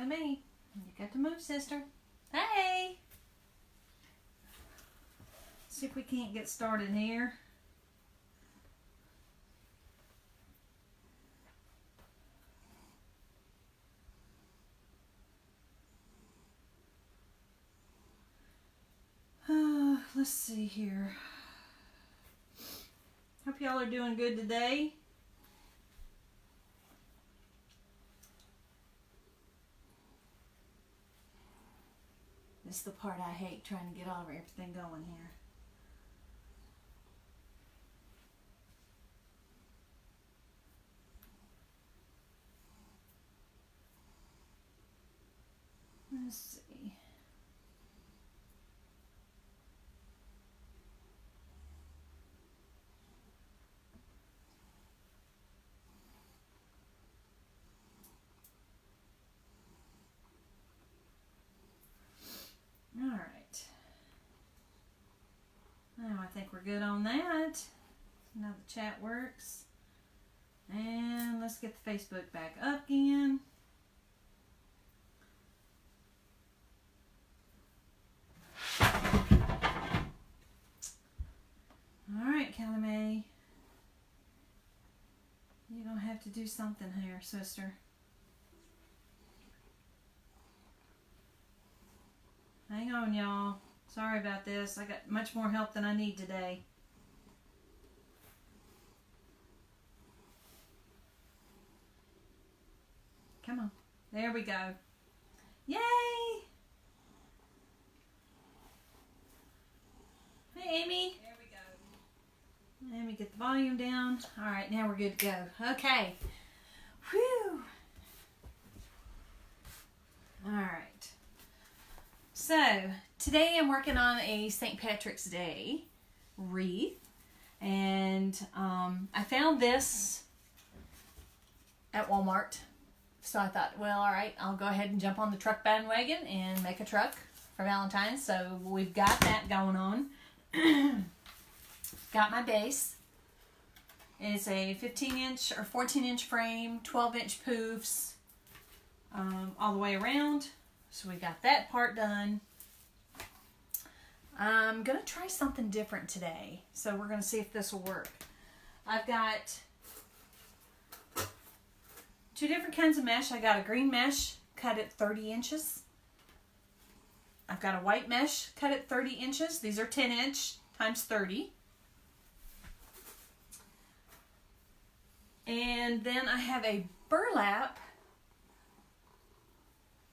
Callie Mae, you got to move, sister. Hey! See if we can't get started here. Let's see here. Hope y'all are doing good today. This is the part I hate, trying to get all of everything going here. Let's see. All right. Now I think we're good on that. Now the chat works. And let's get the Facebook back up again. All right, Callie Mae. You're going to have to do something here, sister. Hang on, y'all. Sorry about this. I got much more help than I need today. Come on. There we go. Yay! Hey, Amy. There we go. Let me get the volume down. All right, now we're good to go. Okay. Whew. All right. So, today I'm working on a St. Patrick's Day wreath. And I found this at Walmart. So I thought, well, all right, I'll go ahead and jump on the truck bandwagon and make a truck for Valentine's. So we've got that going on. Got my base. It's a 15-inch or 14-inch frame, 12-inch poofs, all the way around. So we got that part done. I'm going to try something different today. So we're going to see if this will work. I've got two different kinds of mesh. I got a green mesh cut at 30 inches. I've got a white mesh cut at 30 inches. These are 10 inch times 30. And then I have a burlap.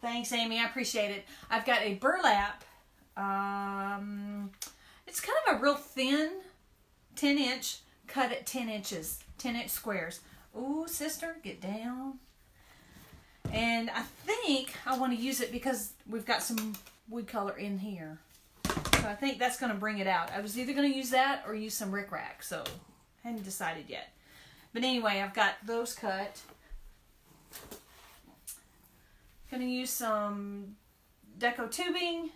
Thanks, Amy. I appreciate it. I've got a burlap. It's kind of a real thin 10 inch cut at 10 inches. 10 inch squares. Ooh, sister, get down. And I think I want to use it because we've got some wood color in here. So I think that's going to bring it out. I was either going to use that or use some rickrack. So I hadn't decided yet. But anyway, I've got those cut. Going to use some Deco tubing.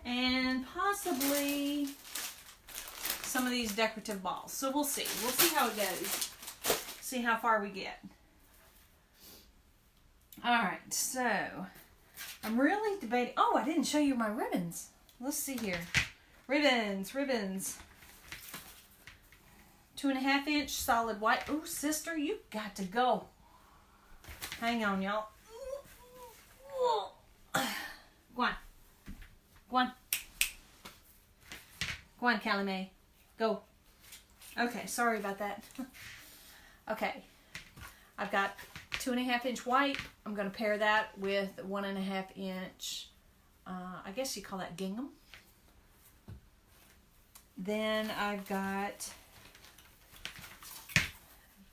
And possibly some of these decorative balls. So we'll see. We'll see how it goes. See how far we get. Alright, so I'm really debating. Oh, I didn't show you my ribbons. Let's see here. Ribbons. 2.5 inch solid white. Oh, sister, you got to go. Hang on, y'all. Go on. Go on, Callie Mae. Go. Okay, sorry about that. Okay. I've got 2.5 inch white. I'm going to pair that with 1.5 inch, I guess you call that gingham. Then I've got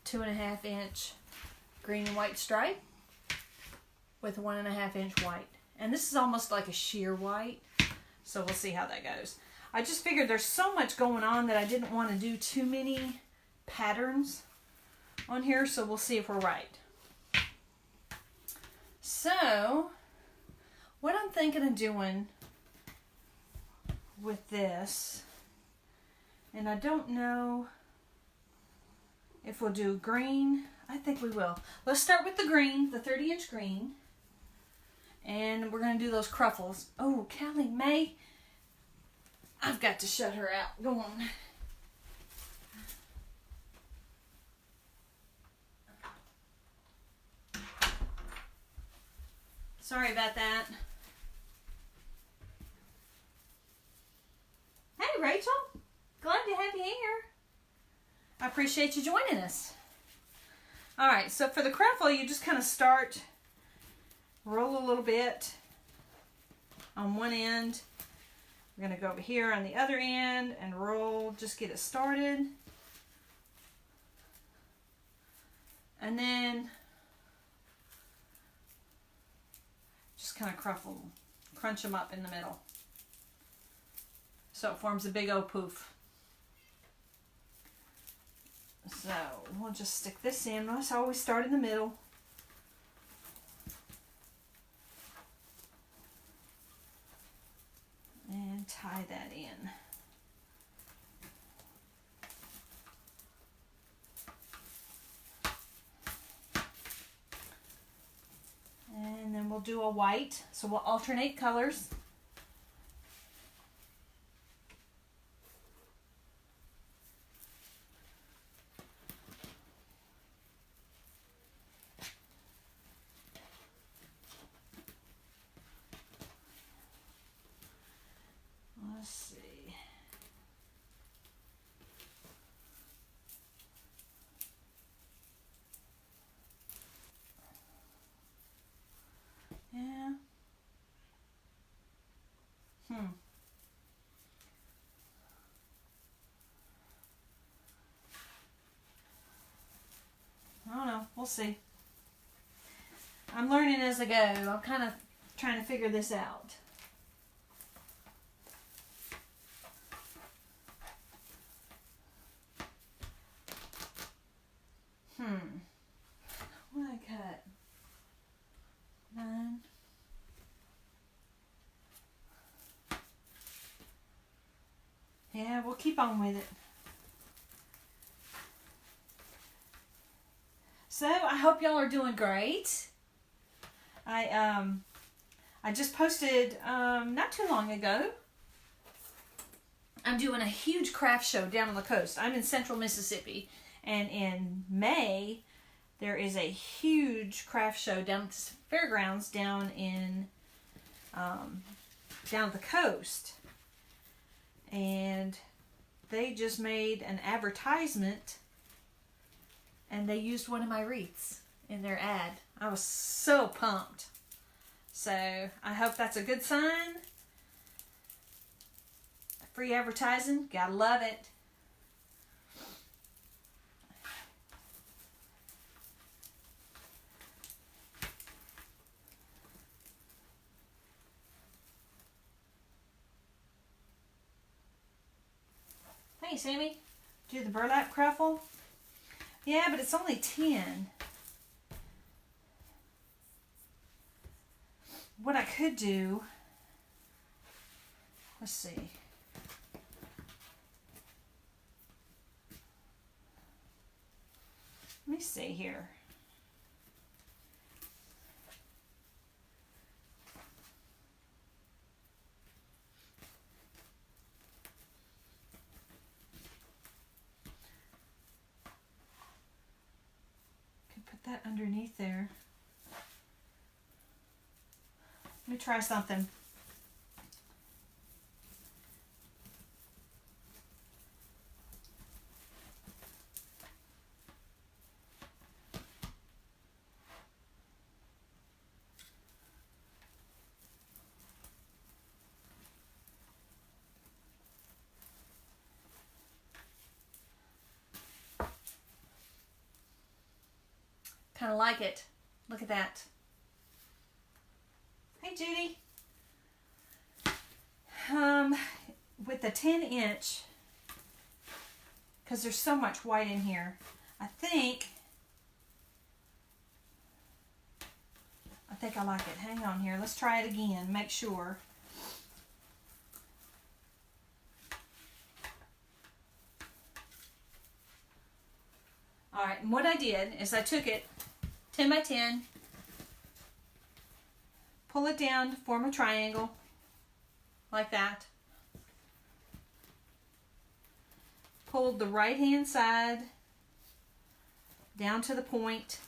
2.5 inch green and white stripe with 1.5 inch white. And this is almost like a sheer white. So we'll see how that goes. I just figured there's so much going on that I didn't want to do too many patterns on here. So we'll see if we're right. So what I'm thinking of doing with this, and I don't know if we'll do green. I think we will. Let's start with the green, the 30-inch green. And we're going to do those cruffles. Oh, Callie Mae. I've got to shut her out. Go on. Sorry about that. Hey, Rachel. Glad to have you here. I appreciate you joining us. All right, so for the cruffle, you just kind of start, roll a little bit on one end. We're going to go over here on the other end and roll, just get it started. And then just kind of cruffle, crunch them up in the middle. So it forms a big old poof. So we'll just stick this in. Let's always start in the middle. And tie that in. And then we'll do a white. So we'll alternate colors. Let's see. Yeah. I don't know. We'll see. I'm learning as I go. I'm kind of trying to figure this out. What I cut? 9. Yeah, we'll keep on with it. So I hope y'all are doing great. I just posted not too long ago. I'm doing a huge craft show down on the coast. I'm in central Mississippi, and in May there is a huge craft show down at the fairgrounds down in down the coast. And they just made an advertisement, and they used one of my wreaths in their ad. I was so pumped. So I hope that's a good sign. Free advertising, gotta love it. Hey, Sammy, do the burlap cruffle? Yeah, but it's only 10. What I could do, let's see. Let me see here. That underneath there. Let me try something. Kind of like it. Look at that. Hey, Judy. With the 10-inch, because there's so much white in here, I think I like it. Hang on here. Let's try it again. Make sure. All right, and what I did is I took it 10 by 10, pull it down to form a triangle, like that. Pulled the right hand side down to the point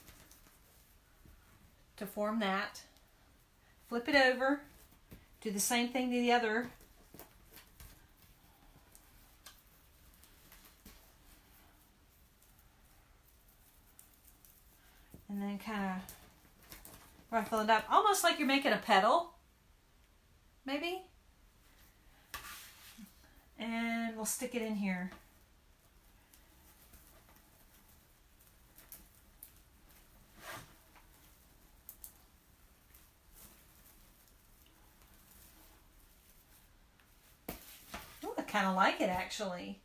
to form that. Flip it over, do the same thing to the other. And then kind of ruffle it up, almost like you're making a petal, maybe. And we'll stick it in here. Ooh, I kind of like it actually.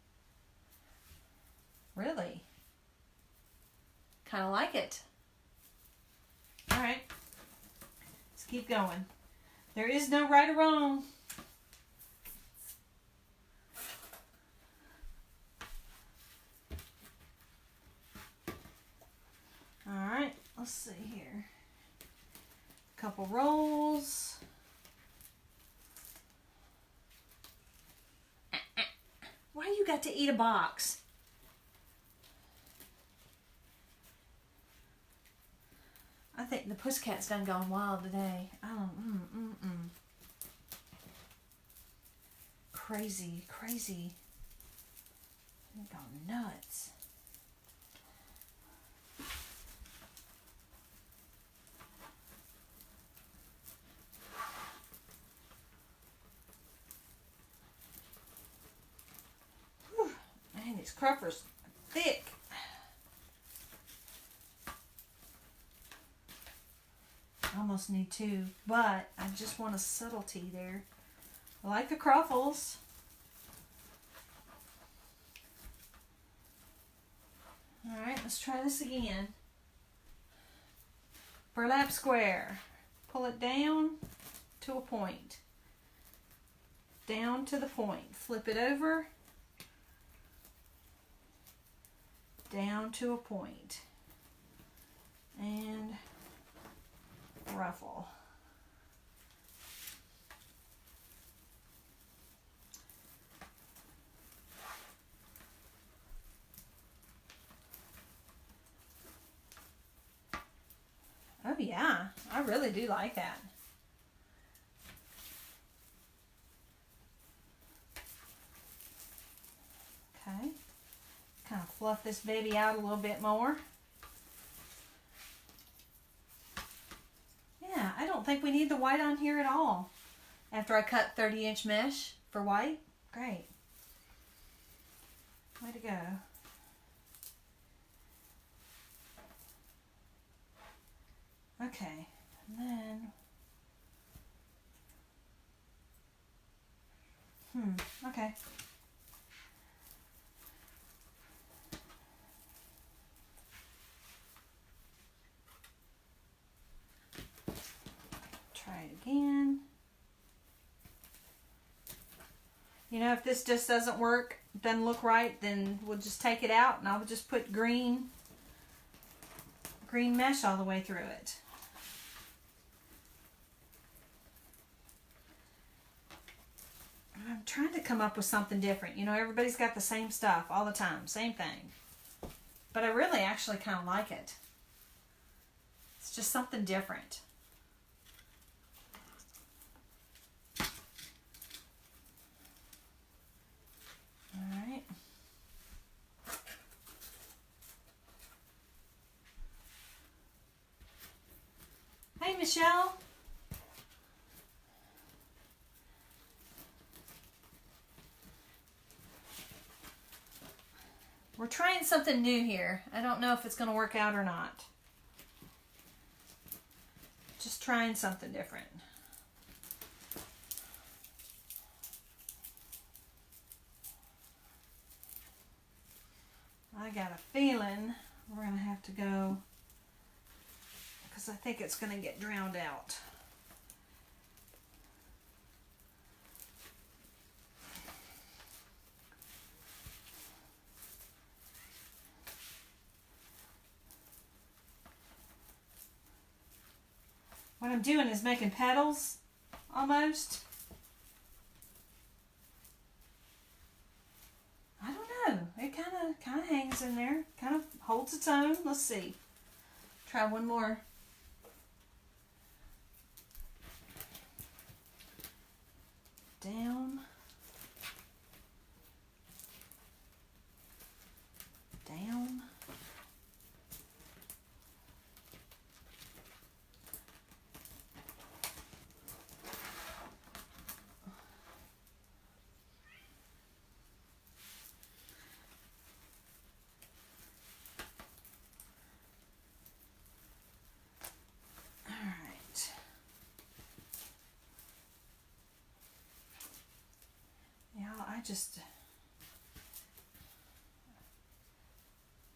Really. Kind of like it. All right, let's keep going. There is no right or wrong. All right, let's see here. Couple rolls. Why you got to eat a box? I think the pussycat's done gone wild today. Oh, Crazy, crazy. They've gone nuts. Whew. Man, these cruffers are thick. Almost need two, but I just want a subtlety there. I like the cruffles. All right, let's try this again. Burlap square. Pull it down to a point. Down to the point. Flip it over. Down to a point. And ruffle. Oh yeah, I really do like that. Okay, kind of fluff this baby out a little bit more. Yeah, I don't think we need the white on here at all. After I cut 30-inch mesh for white, great. Way to go. Okay, and then, okay. Try it again. You know, if this just doesn't work, doesn't look right, then we'll just take it out and I'll just put green mesh all the way through it. I'm trying to come up with something different. You know, everybody's got the same stuff all the time, same thing. But I really actually kind of like it. It's just something different. All right. Hey, Michelle. We're trying something new here. I don't know if it's going to work out or not. Just trying something different. I got a feeling we're going to have to go because I think it's going to get drowned out. what I'm doing is making petals almost. I don't know. It kind of hangs in there. Kind of holds its own. Let's see. Try one more. Down. Down.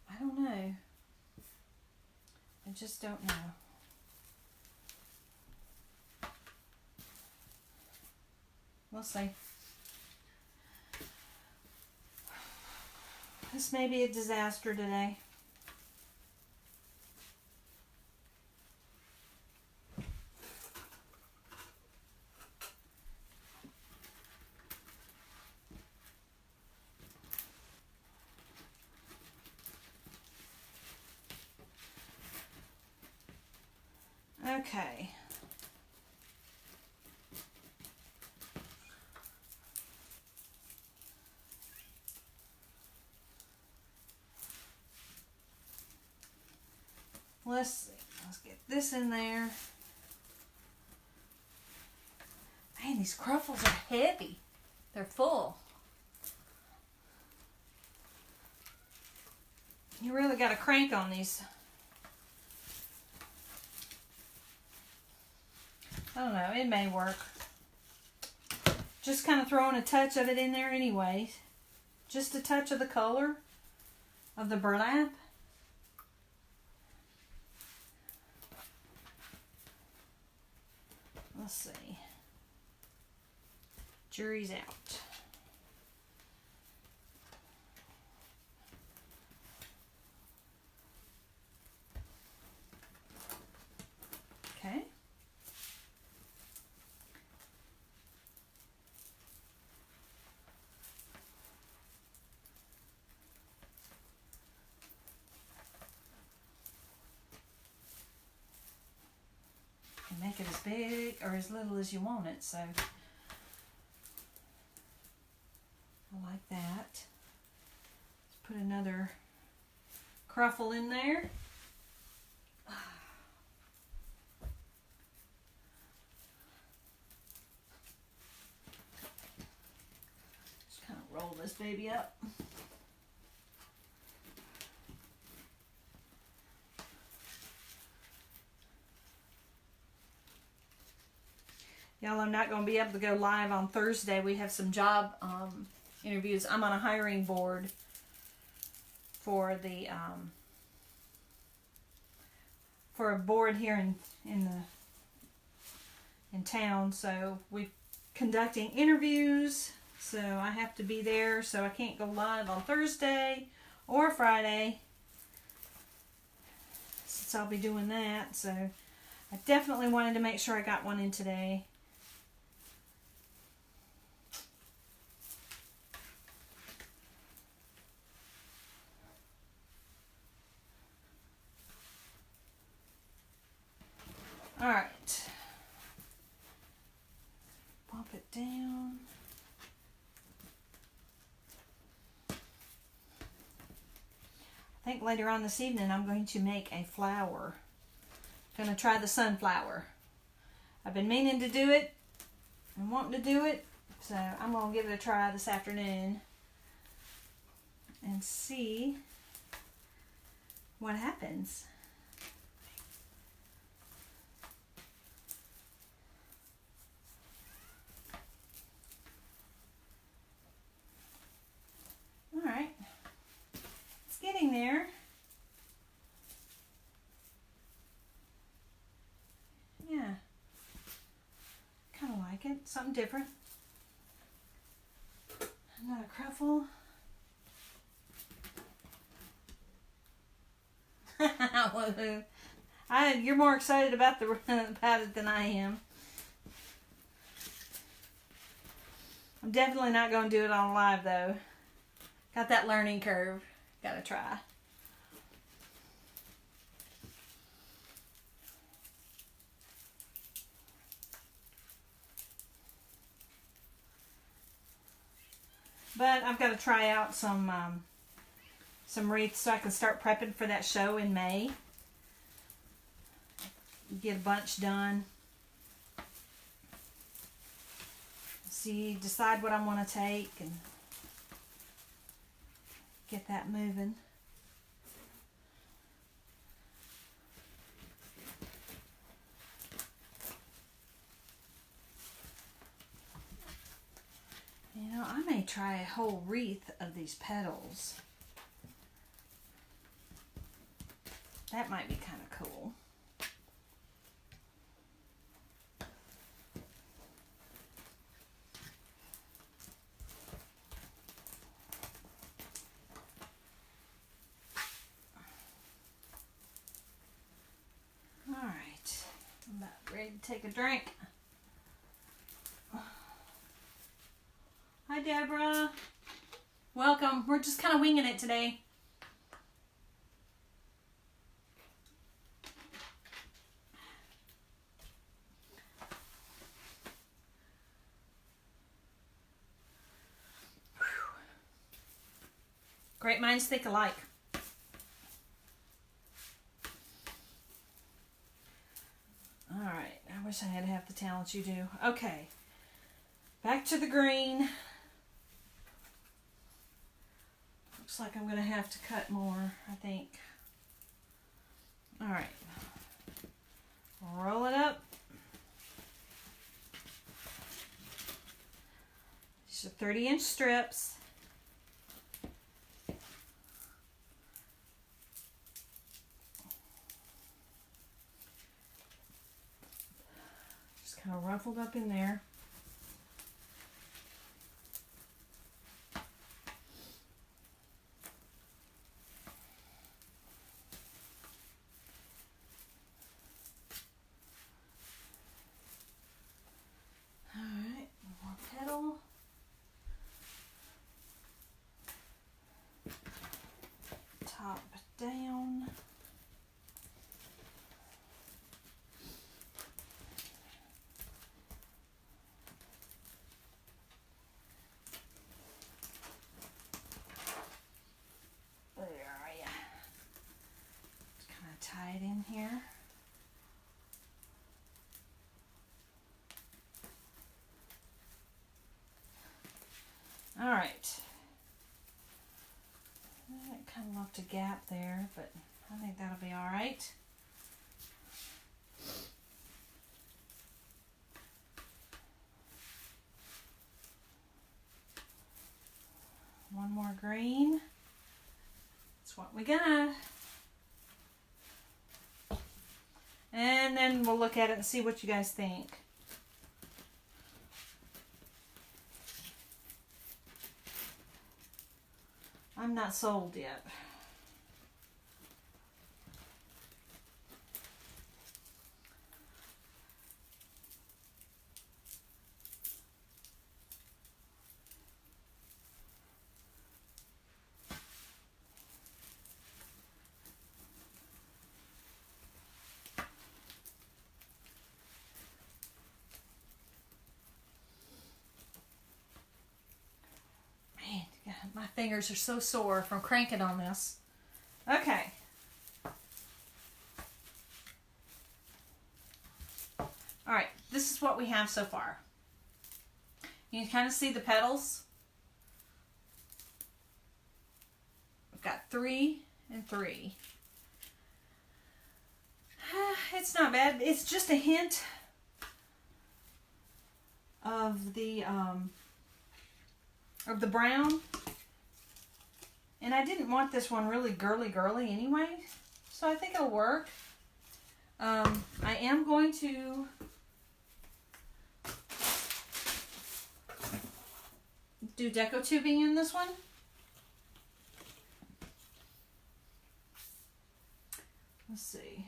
I don't know. I just don't know. We'll see. This may be a disaster today. Okay. Let's see. Let's get this in there. Man, these cruffles are heavy. They're full. You really got to crank on these. I don't know, it may work. Just kind of throwing a touch of it in there anyway. Just a touch of the color of the burlap. Let's see. Jury's out. Okay. Make it as big or as little as you want it, so I like that. Let's put another cruffle in there. Just kind of roll this baby up. Y'all, I'm not going to be able to go live on Thursday. We have some job interviews. I'm on a hiring board for the for a board here in town. So we're conducting interviews. So I have to be there. So I can't go live on Thursday or Friday, since I'll be doing that. So I definitely wanted to make sure I got one in today. All right, pop it down. I think later on this evening I'm going to make a flower. I'm going to try the sunflower. I've been meaning to do it and wanting to do it, so I'm going to give it a try this afternoon and see what happens. Alright, it's getting there. Yeah, kind of like it. Something different. Another cruffle. Woohoo. You're more excited about about it than I am. I'm definitely not going to do it on live though. Got that learning curve. Gotta try. But I've got to try out some wreaths so I can start prepping for that show in May. Get a bunch done. See, decide what I want to take and get that moving. You know, I may try a whole wreath of these petals. That might be kind of cool. All right, I'm about ready to take a drink. Hi, Deborah. Welcome. We're just kind of winging it today. Whew. Great minds think alike. All right. I wish I had half the talent you do. Okay. Back to the green. Looks like I'm going to have to cut more, I think. All right. Roll it up. These are 30-inch strips. Just kind of ruffled up in there. Top down. There are you. Just kind of tie it in here. All right. It kind of left a gap there, but I think that'll be all right. One more green. That's what we got. And then we'll look at it and see what you guys think. I'm not sold yet. My fingers are so sore from cranking on this. Okay. Alright, this is what we have so far. You can kind of see the petals. We've got 3 and 3. It's not bad. It's just a hint of the brown. And I didn't want this one really girly anyway, so I think it'll work. I am going to do Deco tubing in this one. Let's see.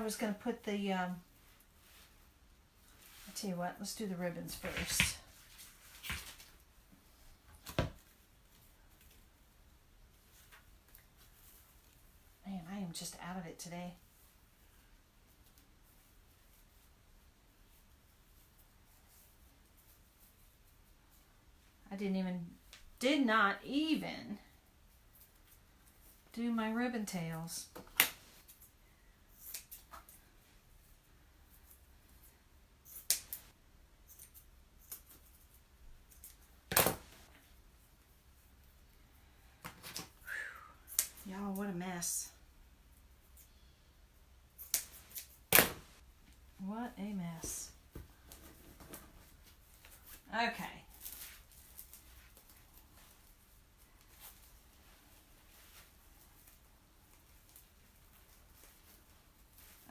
was going to put the, I'll tell you what, let's do the ribbons first. Man, I am just out of it today. I did not even do my ribbon tails. Y'all, what a mess. What a mess. Okay.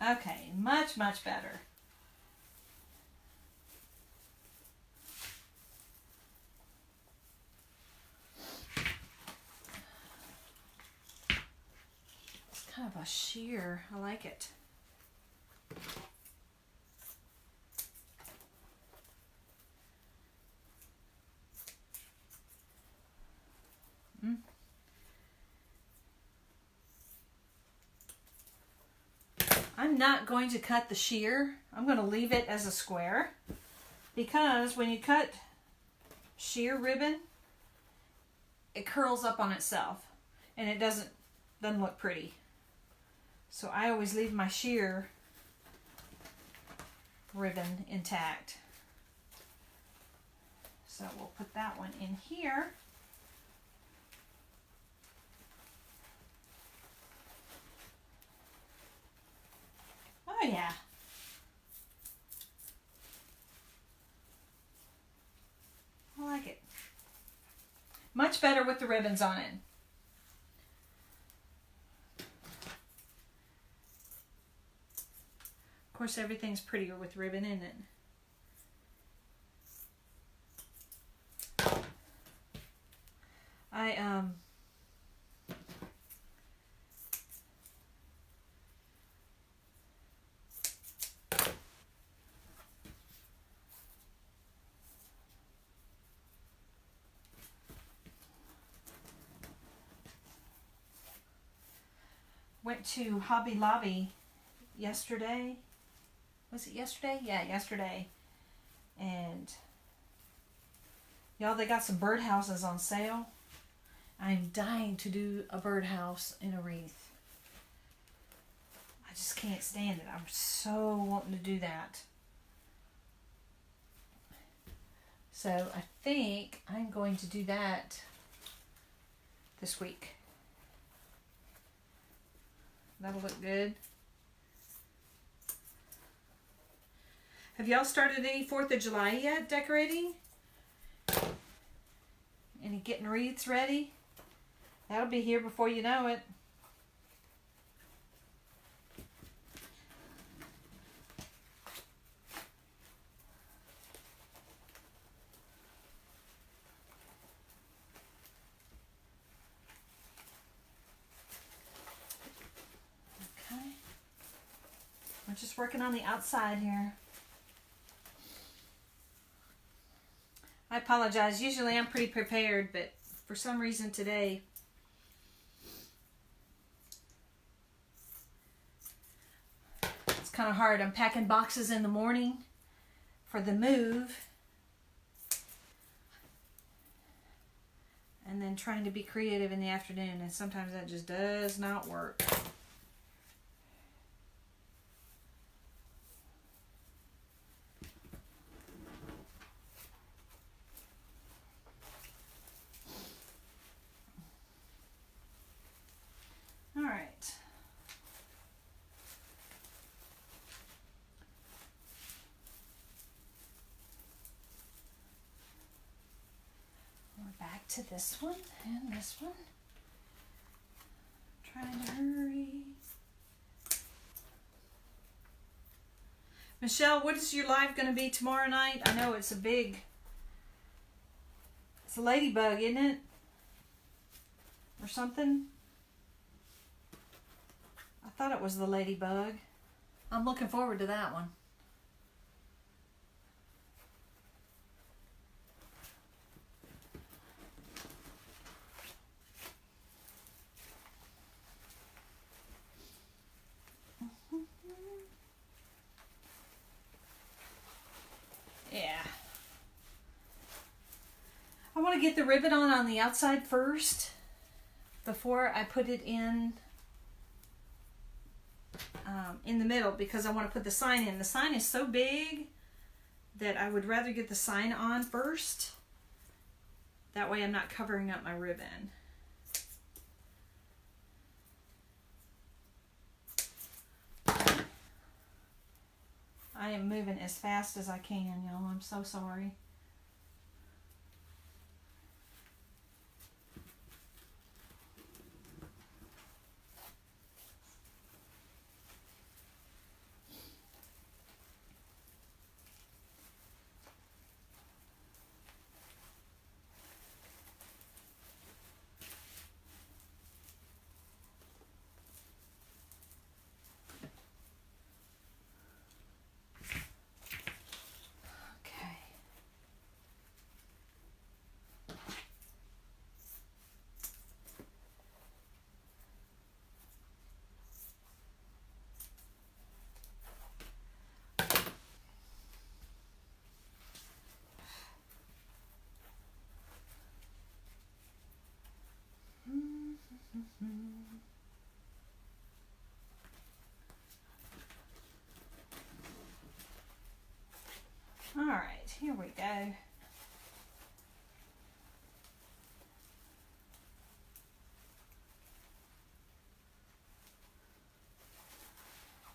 Okay, much, much better. It's kind of a sheer. I like it. I'm not going to cut the sheer. I'm going to leave it as a square because when you cut sheer ribbon, it curls up on itself and it doesn't look pretty. So I always leave my sheer ribbon intact. So we'll put that one in here. Oh yeah. I like it. Much better with the ribbons on it. Of course, everything's prettier with ribbon in it. Went to Hobby Lobby yesterday. Was it yesterday? Yeah, yesterday. And y'all, they got some birdhouses on sale. I'm dying to do a birdhouse in a wreath. I just can't stand it. I'm so wanting to do that. So I think I'm going to do that this week. That'll look good. Have y'all started any 4th of July yet decorating? Any getting wreaths ready? That'll be here before you know it. Okay. We're just working on the outside here. I apologize. Usually I'm pretty prepared, but for some reason today, it's kind of hard. I'm packing boxes in the morning for the move, and then trying to be creative in the afternoon, and sometimes that just does not work. All right. We're back to this one and this one. Trying to hurry. Michelle, what is your live going to be tomorrow night? I know it's a ladybug, isn't it? Or something? I thought it was the ladybug. I'm looking forward to that one. Yeah. I want to get the ribbon on the outside first before I put it in the middle, because I want to put the sign in. The sign is so big that I would rather get the sign on first. That way I'm not covering up my ribbon. I am moving as fast as I can, y'all. I'm so sorry. All right, here we go.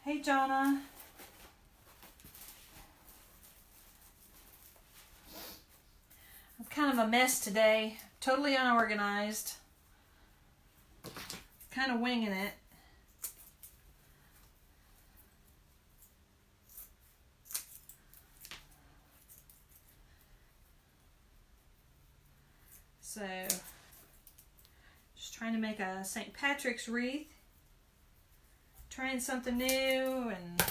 Hey, Jonna. I'm kind of a mess today. Totally unorganized. Kind of winging it. So, just trying to make a St. Patrick's wreath. Trying something new and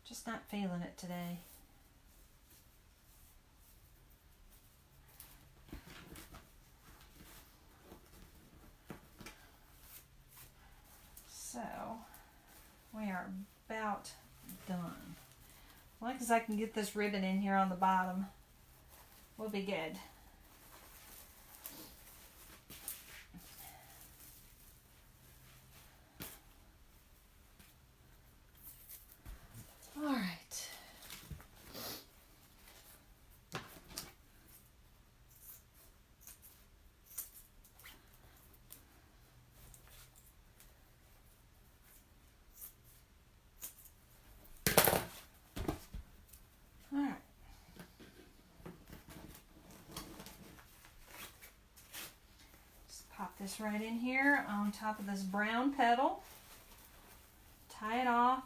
just not feeling it today. So, we are about done. As long as I can get this ribbon in here on the bottom, we'll be good. All right. All right. Just pop this right in here on top of this brown petal. Tie it off.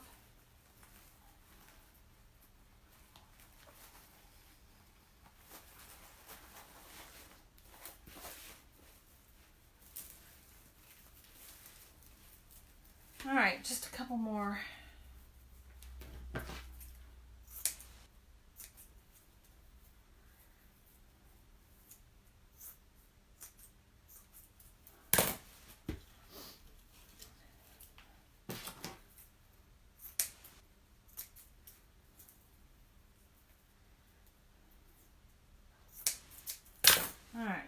All right, just a couple more. All right.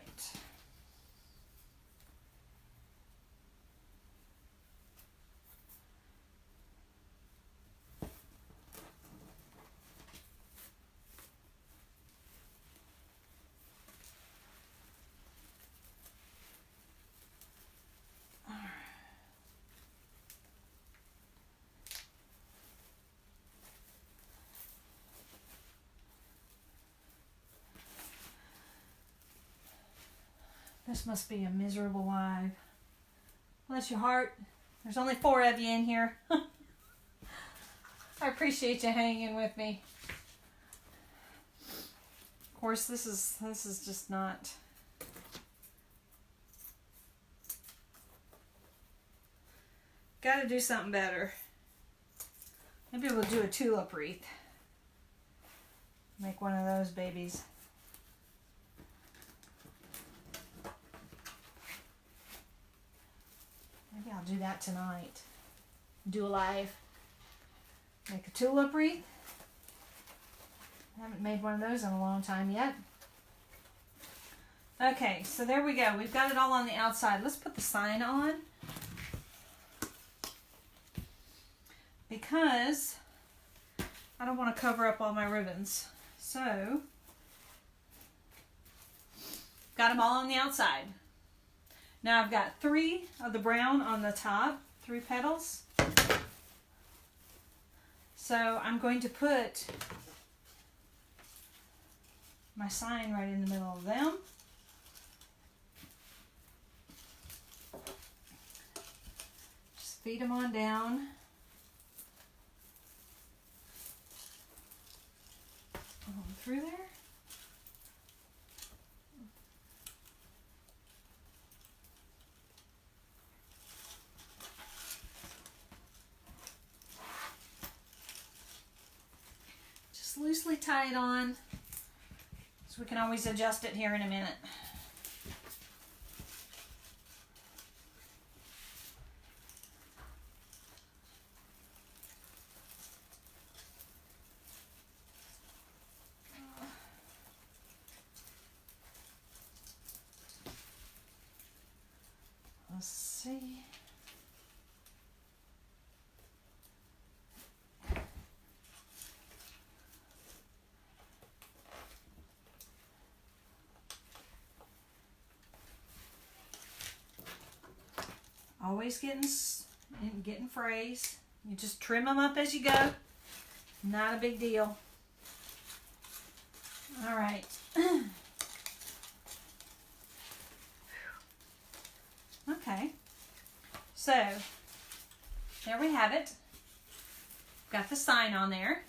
This must be a miserable life. Bless your heart. There's only 4 of you in here. I appreciate you hanging with me. Of course, this is just not. Got to do something better. Maybe we'll do a tulip wreath. Make one of those babies. Maybe I'll do that tonight. Do a live. Make a tulip wreath. I haven't made one of those in a long time yet. Okay, so there we go. We've got it all on the outside. Let's put the sign on. Because I don't want to cover up all my ribbons. So, got them all on the outside. Now I've got 3 of the brown on the top, 3 petals. So I'm going to put my sign right in the middle of them. Just feed them on down. Through there. Just loosely tie it on, so we can always adjust it here in a minute. Let's see. Always getting frays. You just trim them up as you go. Not a big deal. All right. Okay, so there we have it. Got the sign on there.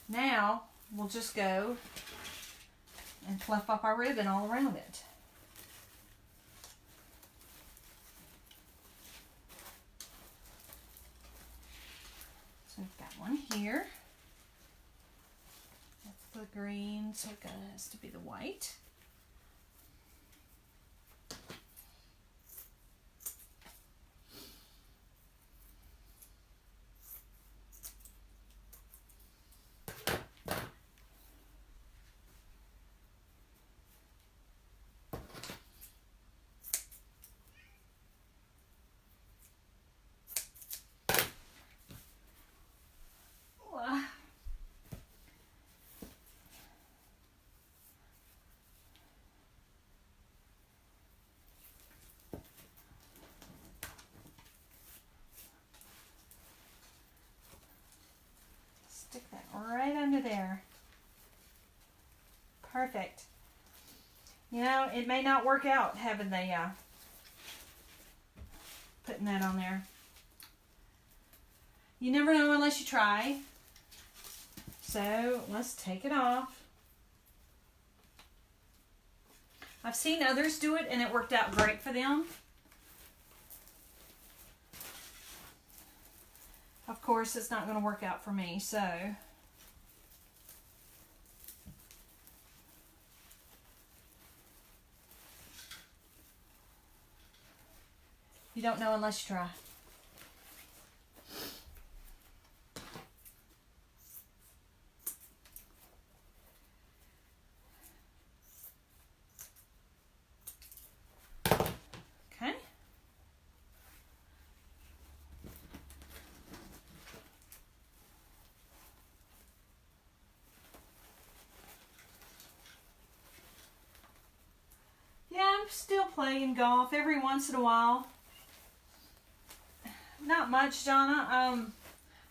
Now we'll just go and fluff up our ribbon all around it. So we've got one here. That's the green, so it has to be the white. Stick that right under there. Perfect. You know, it may not work out having the putting that on there. You never know unless you try. So let's take it off. I've seen others do it and it worked out great for them. Of course, it's not going to work out for me, so you don't know unless you try. Okay. Yeah, I'm still playing golf every once in a while. Not much, Jonna.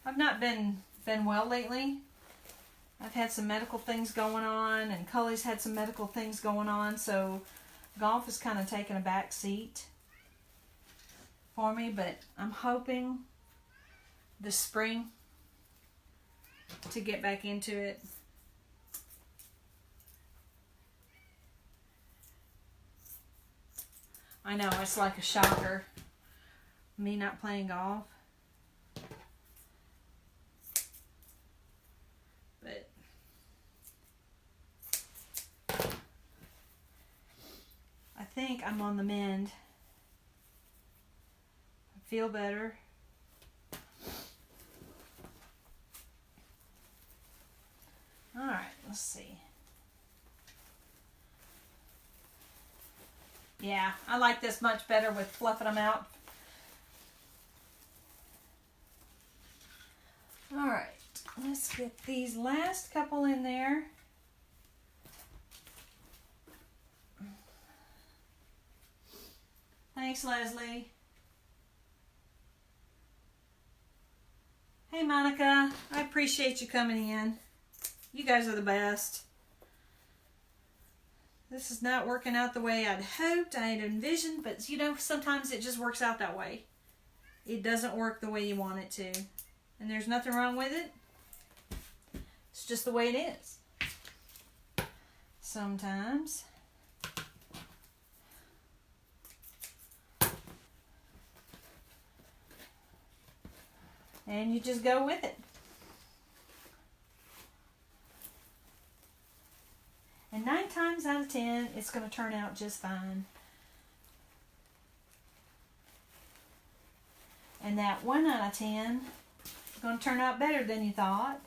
I've not been well lately. I've had some medical things going on, and Cully's had some medical things going on, so golf is kind of taking a back seat for me, but I'm hoping this spring to get back into it. I know, it's like a shocker. me not playing golf. But I think I'm on the mend. I feel better. All right, let's see. Yeah, I like this much better with fluffing them out. All right, let's get these last couple in there. Thanks, Leslie. Hey, Monica. I appreciate you coming in. You guys are the best. This is not working out the way I'd hoped, I had envisioned, but you know, sometimes it just works out that way. It doesn't work the way you want it to. And there's nothing wrong with it. It's just the way it is. Sometimes. And you just go with it. And 9 times out of 10, it's going to turn out just fine. And that 1 out of 10 is going to turn out better than you thought.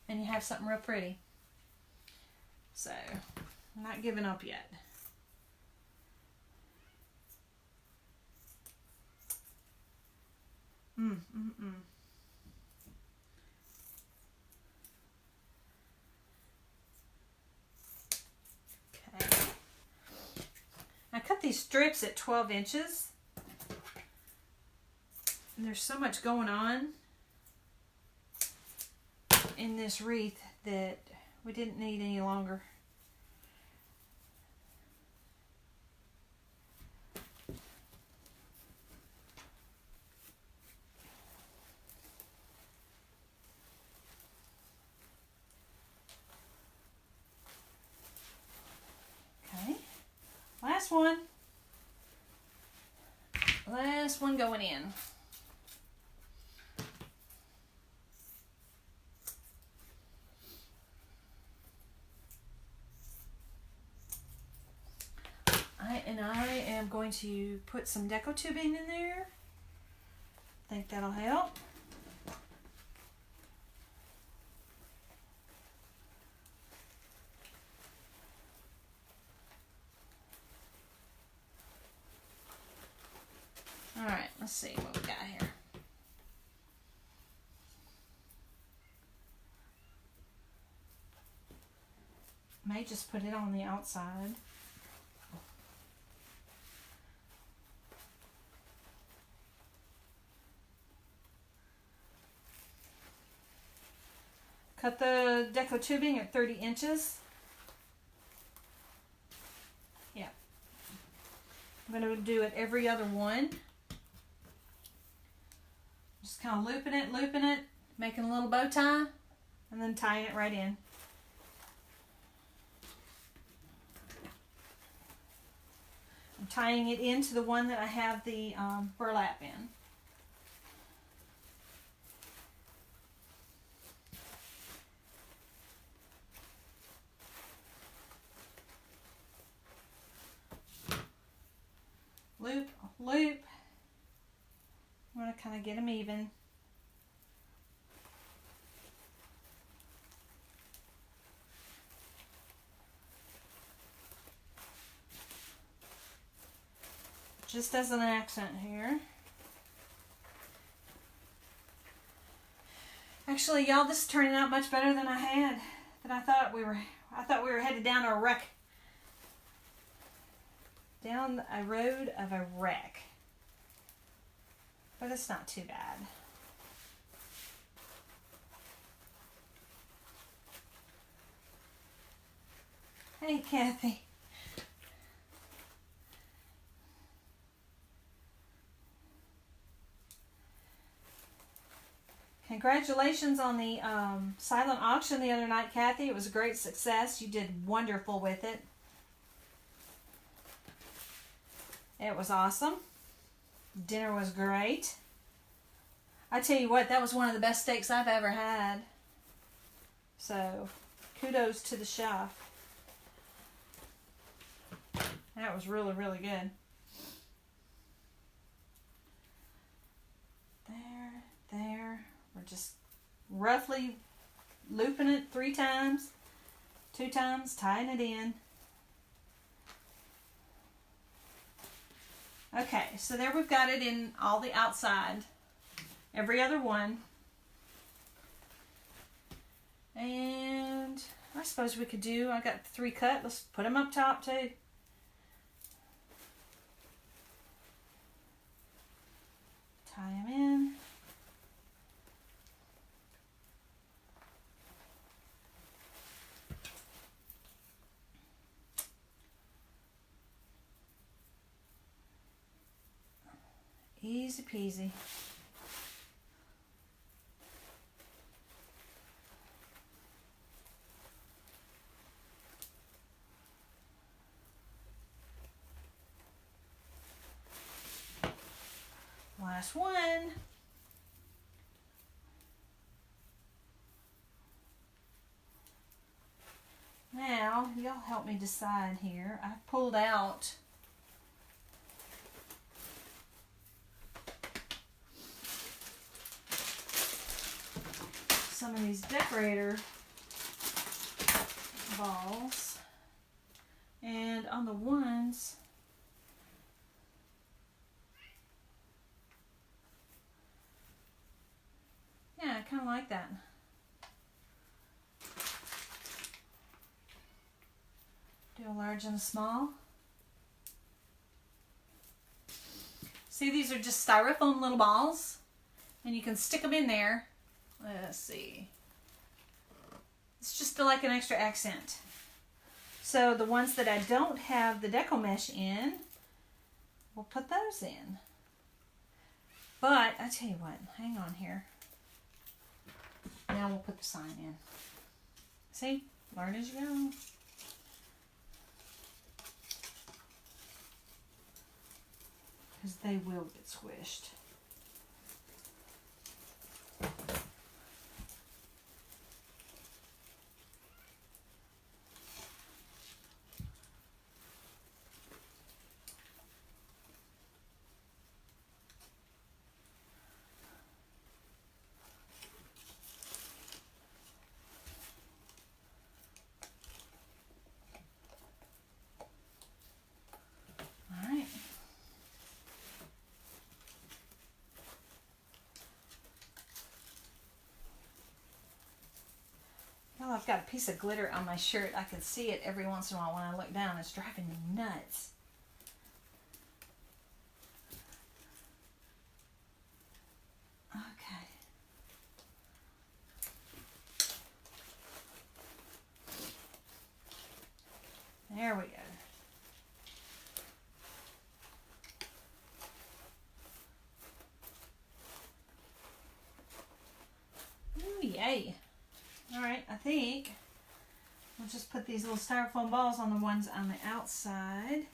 And you have something real pretty. So, I'm not giving up yet. Okay. I cut these strips at 12 inches. And there's so much going on in this wreath that we didn't need any longer. Okay, last one. Last one going in. I am going to put some Deco tubing in there. I think that'll help. All right, let's see what we got here. May just put it on the outside. Cut the Deco tubing at 30 inches. Yeah. I'm going to do it every other one. Just kind of looping it, making a little bow tie, and then tying it right in. I'm tying it into the one that I have the burlap in. Loop, loop. I'm going to kind of get them even. Just as an accent here. Actually, y'all, this is turning out much better than I thought we were. I thought we were headed down a wreck. Down a road of a wreck. But it's not too bad. Hey, Kathy. Congratulations on the silent auction the other night, Kathy. It was a great success. You did wonderful with it. It was awesome. Dinner was great. I tell you what, that was one of the best steaks I've ever had. So, kudos to the chef. That was really, really good. There. We're just roughly looping it 3 times, 2 times, tying it in. Okay, so there we've got it in all the outside, every other one. And I suppose we could do, I got 3 cut, let's put them up top too. Tie them in. Easy peasy. Last one. Now, y'all help me decide here. I pulled out some of these decorator balls, and on the ones, yeah, I kind of like that. Do a large and a small. See, these are just styrofoam little balls, and you can stick them in there. Let's see. It's just like an extra accent. So the ones that I don't have the Deco mesh in, we'll put those in. But I tell you what, hang on here. Now we'll put the sign in. See, learn as you go. Because they will get squished. I've got a piece of glitter on my shirt. I can see it every once in a while when I look down. It's driving me nuts. Okay. There we go. Ooh, yay. Alright, I think we'll just put these little styrofoam balls on the ones on the outside.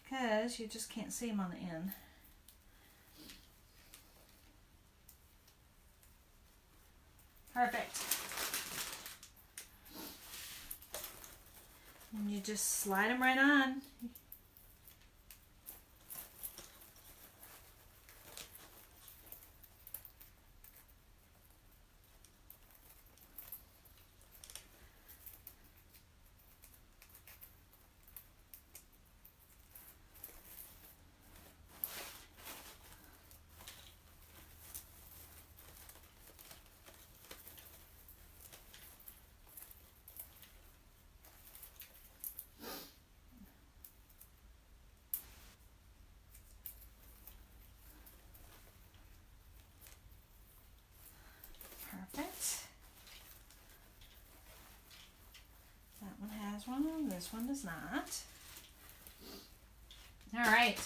Because you just can't see them on the end. Perfect. And you just slide them right on. Perfect. That one has one, this one does not. All right.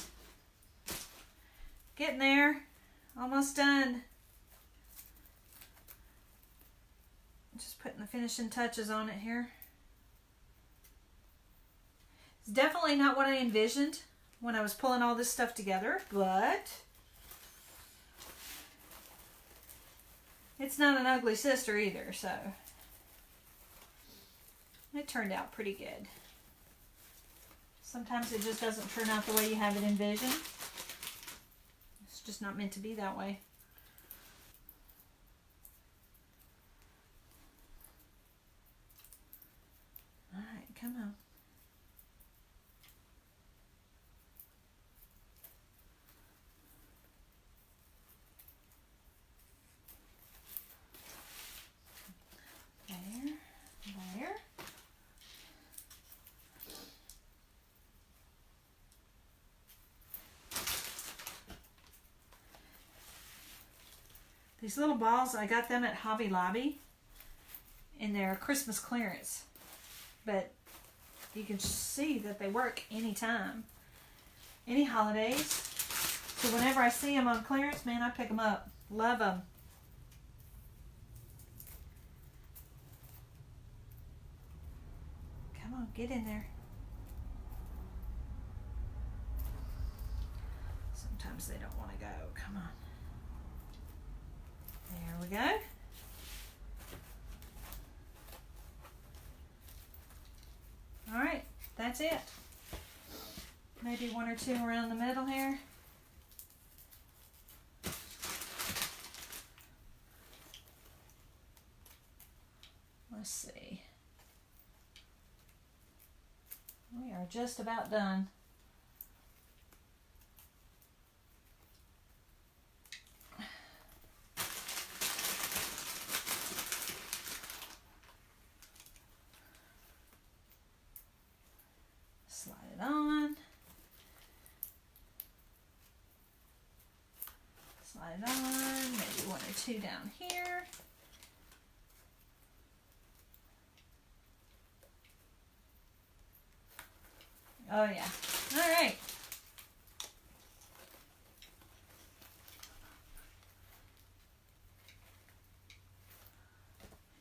Getting there. Almost done. Just putting the finishing touches on it here. It's definitely not what I envisioned when I was pulling all this stuff together, but it's not an ugly sister either, so it turned out pretty good. Sometimes it just doesn't turn out the way you have it envisioned. It's just not meant to be that way. All right, come on. There. These little balls, I got them at Hobby Lobby in their Christmas clearance. But you can see that they work anytime, any holidays. So whenever I see them on clearance, man, I pick them up. Love them. Come on, get in there. Sometimes they don't want to go. Come on. There we go. All right, that's it. Maybe one or two around the middle here. Let's see. We are just about done. Slide it on. Slide it on. Maybe one or two down here. Oh yeah. All right.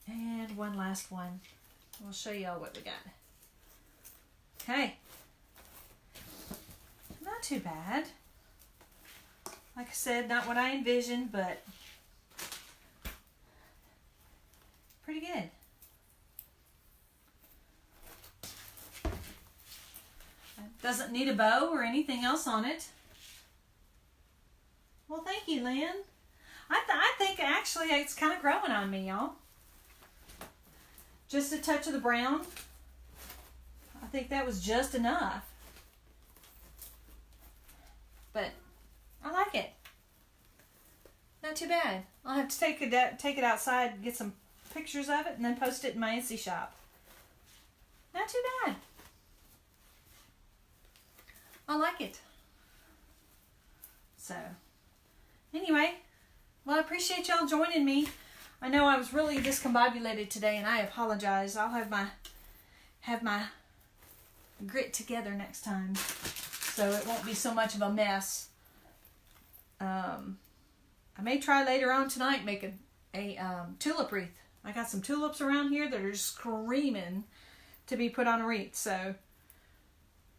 And one last one. We'll show y'all what we got. Okay. Not too bad. Like I said, not what I envisioned, but pretty good. Doesn't need a bow or anything else on it. Well, thank you, Lynn. I think actually it's kind of growing on me, y'all. Just a touch of the brown. I think that was just enough. But I like it. Not too bad. I'll have to take it outside, get some pictures of it, and then post it in my Etsy shop. Not too bad. I like it. So, anyway, well, I appreciate y'all joining me. I know I was really discombobulated today, and I apologize. I'll have my grit together next time, so it won't be so much of a mess. I may try later on tonight make a tulip wreath. I got some tulips around here that are screaming to be put on a wreath, so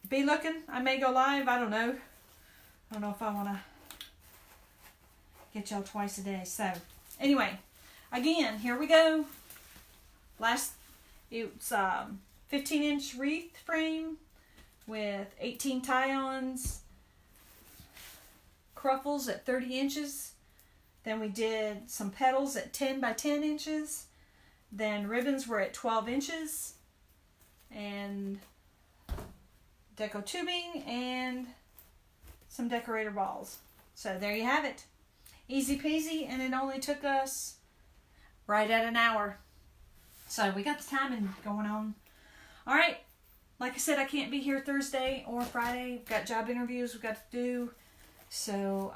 be looking. I may go live. I don't know. I don't know if I want to get y'all twice a day. So, anyway, again, here we go. It's 15-inch wreath frame with 18 tie-ons, cruffles at 30 inches. Then we did some petals at 10 by 10 inches. Then ribbons were at 12 inches. And Deco tubing and some decorator balls. So there you have it. Easy peasy, and it only took us right at an hour. So we got the timing going on. All right. Like I said, I can't be here Thursday or Friday. We've got job interviews we've got to do. So,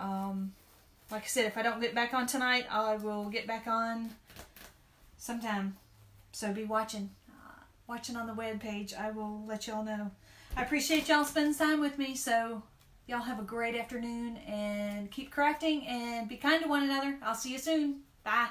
like I said, if I don't get back on tonight, I will get back on sometime. So be watching. Watching on the webpage. I will let y'all know. I appreciate y'all spending time with me, so y'all have a great afternoon and keep crafting and be kind to one another. I'll see you soon. Bye.